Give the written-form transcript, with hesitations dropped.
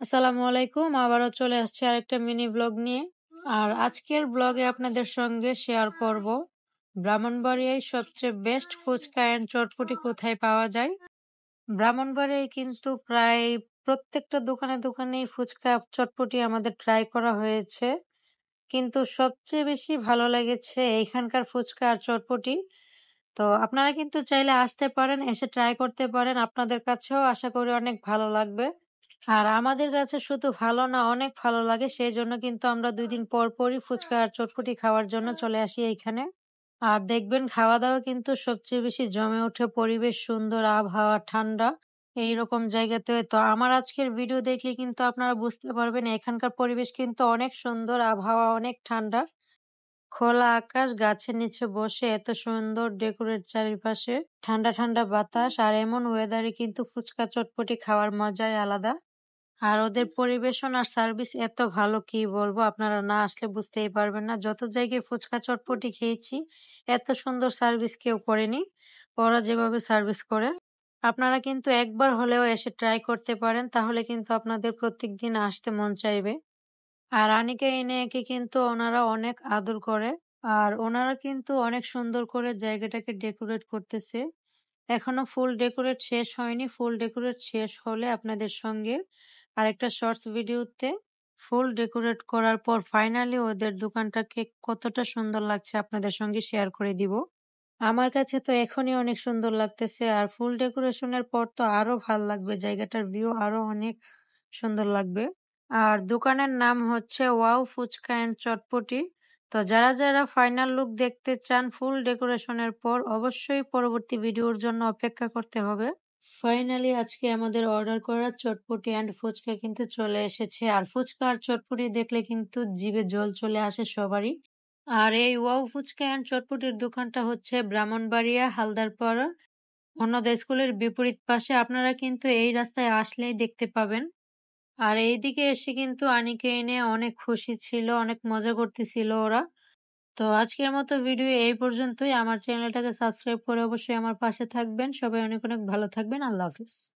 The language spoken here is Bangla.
আসসালামু আলাইকুম। আবারও চলে আসছি আরেকটা মিনি ব্লগ নিয়ে। আর আজকের ব্লগে আপনাদের সঙ্গে শেয়ার করব ব্রাহ্মণবাড়িয়ায় সবচেয়ে বেস্ট ফুচকা অ্যান্ড চটপটি কোথায় পাওয়া যায়। ব্রাহ্মণবাড়িয়ায় কিন্তু প্রায় প্রত্যেকটা দোকানে দোকানেই ফুচকা চটপটি আমাদের ট্রাই করা হয়েছে, কিন্তু সবচেয়ে বেশি ভালো লেগেছে এইখানকার ফুচকা আর চটপটি। তো আপনারা কিন্তু চাইলে আসতে পারেন, এসে ট্রাই করতে পারেন। আপনাদের কাছেও আশা করি অনেক ভালো লাগবে। আর আমাদের কাছে শুধু ভালো না, অনেক ভালো লাগে। সেজন্য কিন্তু আমরা ২ দিন পর পরই ফুচকা আর চটপটি খাওয়ার জন্য চলে আসি এইখানে। আর দেখবেন খাওয়া-দাওয়া কিন্তু সবচেয়ে বেশি জমে ওঠে। পরিবেশ সুন্দর, আবহাওয়া ঠান্ডা, এইরকম জায়গাতে। তো আমার আজকের ভিডিও দেখলে কিন্তু আপনারা বুঝতে পারবেন এখানকার পরিবেশ কিন্তু অনেক সুন্দর, আবহাওয়া অনেক ঠান্ডা। খোলা আকাশ, গাছের নিচে বসে এত সুন্দর ডেকোরেট চারিপাশে, ঠান্ডা ঠান্ডা বাতাস, আর এমন ওয়েদারে কিন্তু ফুচকা চটপটি খাওয়ার মজাই আলাদা। আর ওদের পরিবেশন আর সার্ভিস এত ভালো, কি বলবো, আপনারা না আসলে বুঝতেই পারবেন না। যত জায়গায় ফুচকা চটপটি খেয়েছি এত সুন্দর সার্ভিস কেউ করেনি ওরা যেভাবে সার্ভিস করে। আপনারা কিন্তু একবার হলেও এসে ট্রাই করতে পারেন, তাহলে কিন্তু আপনাদের প্রত্যেকদিন আসতে মন চাইবে। আর আনিকা এনে একে কিন্তু ওনারা অনেক আদর করে। আর ওনারা কিন্তু অনেক সুন্দর করে জায়গাটাকে ডেকোরেট করতেছে। এখনো ফুল ডেকোরেট শেষ হয়নি। ফুল ডেকোরেট শেষ হলে আপনাদের সঙ্গে আরেকটা শর্টস ভিডিওতে ফুল ডেকোরেট করার পর ফাইনালি ওদের দোকানটাকে কতটা সুন্দর লাগছে আপনাদের সঙ্গে শেয়ার করে দিব। আমার কাছে তো এখনই অনেক সুন্দর লাগতেছে, আর ফুল ডেকোরেশনের পর তো আরো ভাল লাগবে, জায়গাটার ভিউ আরো অনেক সুন্দর লাগবে। আর দোকানের নাম হচ্ছে ওয়াও ফুচকা অ্যান্ড চটপটি। তো যারা যারা ফাইনাল লুক দেখতে চান ফুল ডেকোরেশনের পর, অবশ্যই পরবর্তী ভিডিওর জন্য অপেক্ষা করতে হবে। ফাইনালি আজকে আমাদের অর্ডার করা চটপটি অ্যান্ড ফুচকা কিন্তু চলে এসেছে। আর ফুচকা আর চটপটি দেখলে কিন্তু জিভে জল চলে আসে সবারই। আর এই ওয়াও ফুচকা অ্যান্ড চটপটির দোকানটা হচ্ছে ব্রাহ্মণবাড়িয়া হালদারপাড়া অন্নদা স্কুলের বিপরীত পাশে। আপনারা কিন্তু এই রাস্তায় আসলেই দেখতে পাবেন। আর এইদিকে এসে কিন্তু আনিকে এনে অনেক খুশি ছিল, অনেক মজা করতেছিল ওরা। তো আজকের মতো ভিডিও এই পর্যন্তই। আমার চ্যানেলটাকে সাবস্ক্রাইব করে অবশ্যই আমার পাশে থাকবেন। সবাই অনেক অনেক ভালো থাকবেন। আল্লাহ হাফিজ।